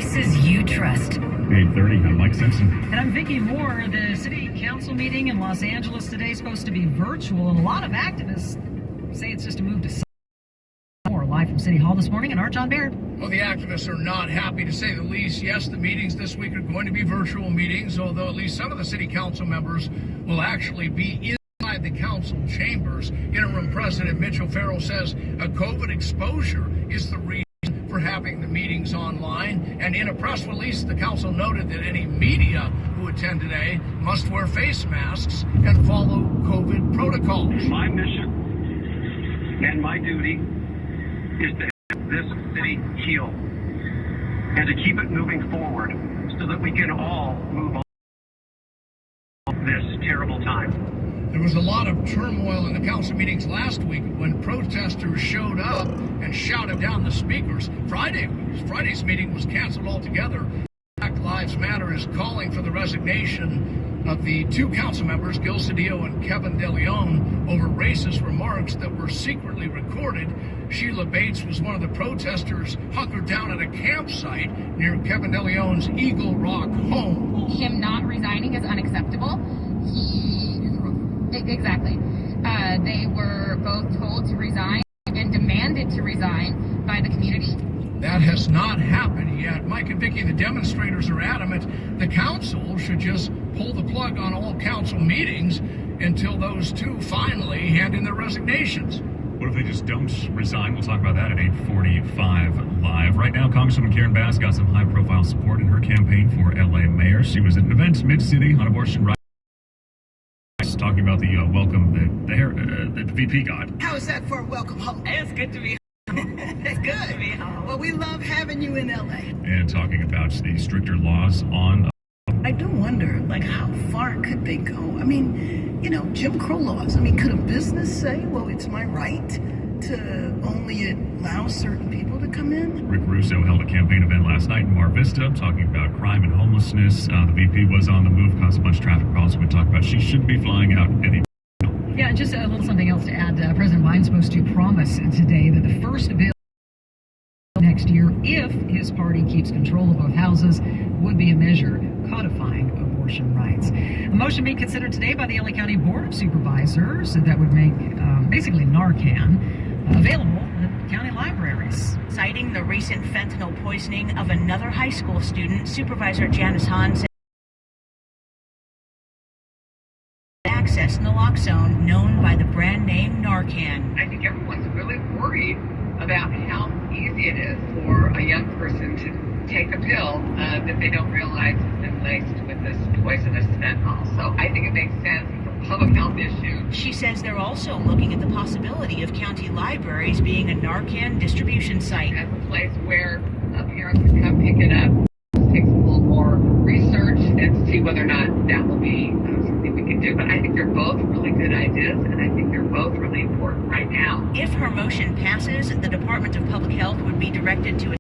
prices you trust. 8:30, I'm Mike Simpson. And I'm Vicki Moore. The city council meeting in Los Angeles today is supposed to be virtual, and a lot of activists say it's just a move to more. Live from City Hall this morning, and John Baird. Well, the activists are not happy, to say the least. Yes, the meetings this week are going to be virtual meetings, although at least some of the city council members will actually be inside the council chambers. Interim President Mitch O'Farrell says a COVID exposure is the reason for having the meetings online. And in a press release, the council noted that any media who attend today must wear face masks and follow COVID protocols. My mission and my duty is to help this city heal and to keep it moving forward so that we can all move on this terrible time. There was a lot of turmoil in the council meetings last week when protesters showed up and shouted down the speakers. Friday's meeting was canceled altogether. Black Lives Matter is calling for the resignation of the two council members, Gil Cedillo and Kevin DeLeon, over racist remarks that were secretly recorded. Sheila Bates was one of the protesters hunkered down at a campsite near Kevin DeLeon's Eagle Rock home. Him not resigning is unacceptable. Exactly. They were both told to resign and demanded to resign by the community. That has not happened yet. Mike and Vicki, the demonstrators are adamant the council should just pull the plug on all council meetings until those two finally hand in their resignations. What if they just don't resign? We'll talk about that at 8:45 live. Right now, Congresswoman Karen Bass got some high-profile support in her campaign for LA mayor. She was at an event mid-city on abortion rights, talking about the welcome that the VP got. How is that for a welcome home? It's good to be home. It's good to be home. Well, we love having you in LA. And talking about the stricter laws on... I do wonder, how far could they go? I mean, Jim Crow laws. I mean, could a business say, well, it's my right to only allow certain people to come in? Rick Russo held a campaign event last night in Mar Vista talking about crime and homelessness. The VP was on the move, caused a bunch of traffic problems. We talked about she shouldn't be flying out any... Yeah, just a little something else to add. President Biden's supposed to promise today that the first bill next year, if his party keeps control of both houses, would be a measure codifying abortion rights. A motion being considered today by the LA County Board of Supervisors that would make basically Narcan available at county libraries. Citing the recent fentanyl poisoning of another high school student, Supervisor Janice Hahn said access naloxone known by the brand name Narcan. I think everyone's really worried about how easy it is for a young person to take a pill that they don't realize has been laced with this poisonous fentanyl. So I think it makes sense. It's a public health issue. She says they're also looking at the possibility of county libraries being a Narcan distribution site. As a place where parents can come pick it up. It takes a little more research and to see whether or not that will be something we can do. But I think they're both really good ideas, and I think they're both really important right now. If her motion passes, the Department of Public Health would be directed to a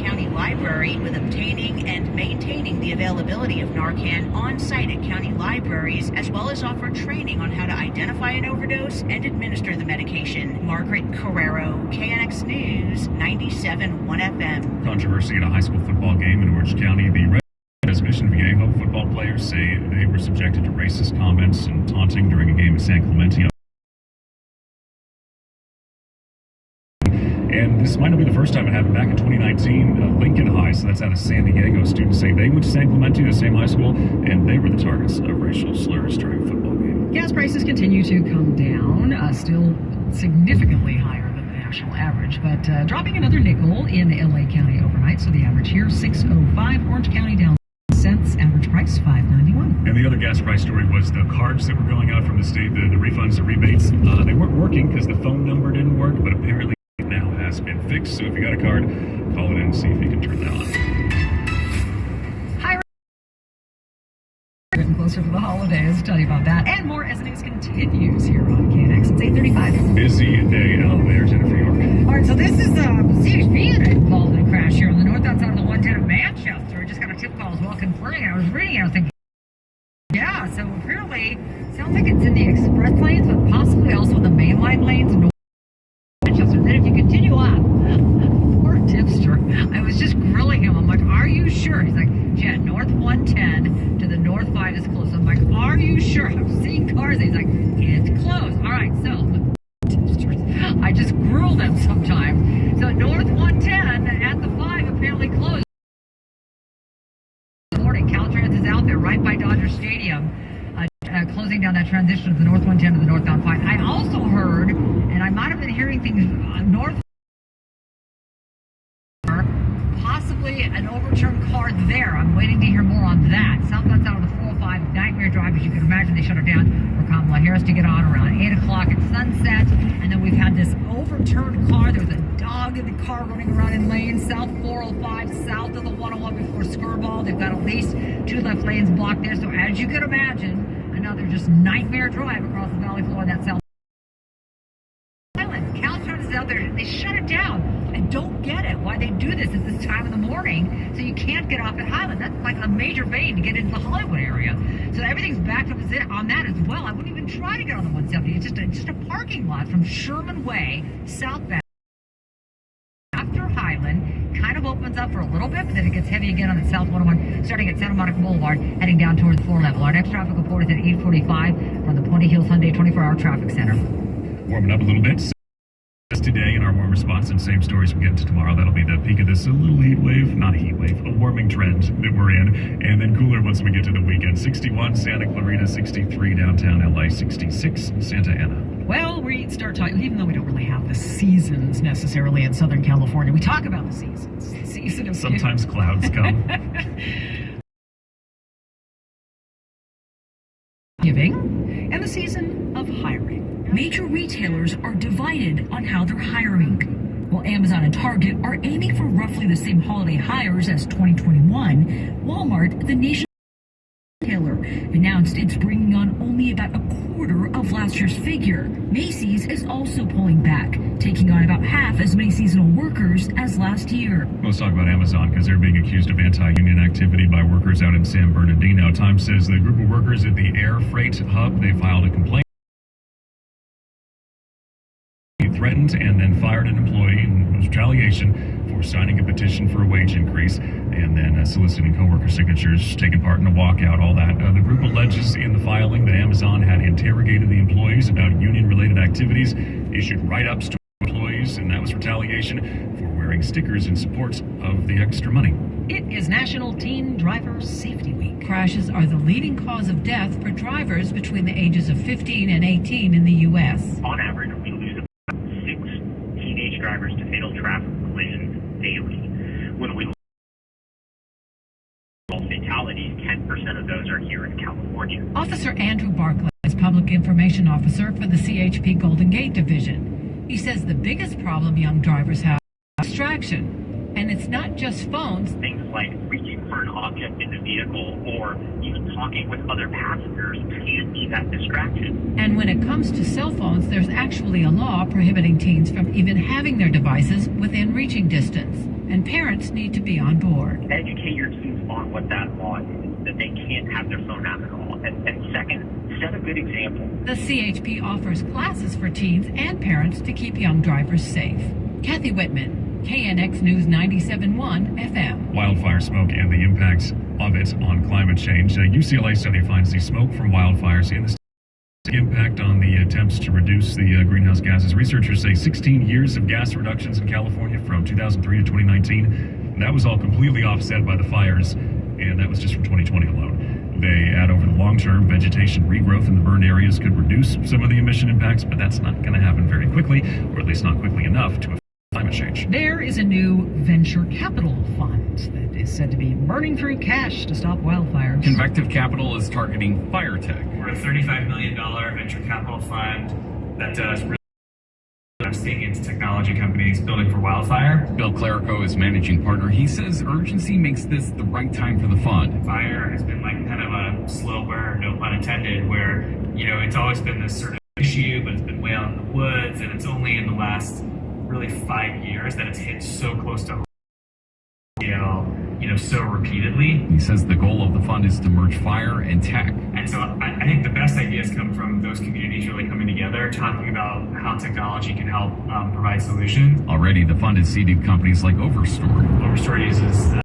county library with obtaining and maintaining the availability of Narcan on site at county libraries, as well as offer training on how to identify an overdose and administer the medication. Margaret Carrero, KNX News, 97.1 FM. Controversy at a high school football game in Orange County. The Redwood Mission Viejo football players say they were subjected to racist comments and taunting during a game in San Clemente. And this might not be the first time it happened. Back in 2019, Lincoln High, so that's out of San Diego, students say they went to San Clemente, the same high school, and they were the targets of racial slurs during a football game. Gas prices continue to come down, still significantly higher than the national average, but dropping another nickel in LA County overnight. So the average here, $6.05. Orange County down cents, average price $5.91. And the other gas price story was the cards that were going out from the state, the refunds, the rebates. They weren't working because the phone number didn't work, but apparently now has been fixed. So if you got a card, call it in and see if you can turn that on. Hi, getting closer to the holidays. I'll tell you about that and more as news continues here on KNX. It's 8:35. Busy day out there, Jennifer York. All right, so this is CHP involved in a crash here on the north outside of the 110 of Manchester. I just got a tip call as well confirming. I was reading it, I was thinking, yeah, so apparently sounds like it's in the express lanes, but possibly also the mainline lanes north of Manchester. Then if you continue on, poor tipster. I was just grilling him. I'm like, are you sure? He's like, yeah, north 110 to the north 5 is closed. I'm like, are you sure? I'm seeing cars. He's like, it's closed. All right, so I just grill them sometimes. So north 110 at the 5 apparently closed. This morning, Caltrans is out there right by Dodger Stadium, closing down that transition of the north 110 to the northbound 5. I also heard, and I might have been hearing things north, possibly an overturned car there. I'm waiting to hear more on that. Southbound out of the 405, nightmare drive, as you can imagine. They shut it down for Kamala Harris to get on around 8 o'clock at sunset. And then we've had this overturned car. There was a dog in the car running around in lanes. South 405, south of the 101 before Skirball. They've got at least 2 left lanes blocked there. So as you can imagine, another just nightmare drive across the valley floor on that south island. Caltrans is out there. They shut it down. I don't get it, why they do this at this time of the morning, so you can't get off at Highland. That's like a major vein to get into the Hollywood area. So everything's backed up on that as well. I wouldn't even try to get on the 170. It's just a parking lot from Sherman Way, southbound. After Highland, kind of opens up for a little bit, but then it gets heavy again on the South 101, starting at Santa Monica Boulevard, heading down towards the floor level. Our next traffic report is at 8:45 from the Puente Hills Hyundai 24-hour traffic center. Warming up a little bit. Today in our warmer spots and same stories we get into tomorrow. That'll be the peak of this little heat wave, not a heat wave, a warming trend that we're in. And then cooler once we get to the weekend. 61 Santa Clarita, 63 downtown LA, 66 Santa Ana. Well, we start talking, even though we don't really have the seasons necessarily in Southern California, we talk about the seasons. The season of sometimes clouds come. Giving and the season of hiring. Major retailers are divided on how they're hiring. While Amazon and Target are aiming for roughly the same holiday hires as 2021, Walmart, the nation's retailer, announced it's bringing on only about a quarter of last year's figure. Macy's is also pulling back, taking on about half as many seasonal workers as last year. Let's talk about Amazon because they're being accused of anti-union activity by workers out in San Bernardino. Time says the group of workers at the air freight hub, they filed a complaint. Threatened and then fired an employee in retaliation for signing a petition for a wage increase and then soliciting coworker signatures, taking part in a walkout, all that. The group alleges in the filing that Amazon had interrogated the employees about union-related activities, issued write-ups to employees, and that was retaliation for wearing stickers in support of the extra money. It is National Teen Driver Safety Week. Crashes are the leading cause of death for drivers between the ages of 15 and 18 in the U.S. On average, we lose about 6 teenage drivers to fatal traffic collisions daily. When we look at fatalities, 10% of those are here in California. Officer Andrew Barclay is Public Information Officer for the CHP Golden Gate Division. He says the biggest problem young drivers have is distraction. And it's not just phones. Things like reaching for an object in the vehicle or even talking with other passengers can be that distraction. And when it comes to cell phones, there's actually a law prohibiting teens from even having their devices within reaching distance. And parents need to be on board. Educate your teens on what that law is, that they can't have their phone out at all. And second, set a good example. The CHP offers classes for teens and parents to keep young drivers safe. Kathy Whitman, KNX News 97.1 FM. Wildfire smoke and the impact of it on climate change. A UCLA study finds the smoke from wildfires in the impact on the attempts to reduce the greenhouse gases. Researchers say 16 years of gas reductions in California from 2003 to 2019. That was all completely offset by the fires, and that was just from 2020 alone. They add over the long term, vegetation regrowth in the burned areas could reduce some of the emission impacts, but that's not going to happen very quickly, or at least not quickly enough to affect climate change. There is a new venture capital fund that is said to be burning through cash to stop wildfires. Convective Capital is targeting fire tech. We're a $35 million venture capital fund that does really investing into technology companies building for wildfire. Bill Clerico is managing partner. He says urgency makes this the right time for the fund. Fire has been like kind of a slow burn, no pun intended, where, it's always been this sort of issue, but it's been way out in the woods, and it's only in the last really 5 years that it's hit so close to home. so repeatedly. He says the goal of the fund is to merge fire and tech. And so I think the best ideas come from those communities really coming together, talking about how technology can help provide solutions. Already, the fund has seeded companies like Overstore. Overstore uses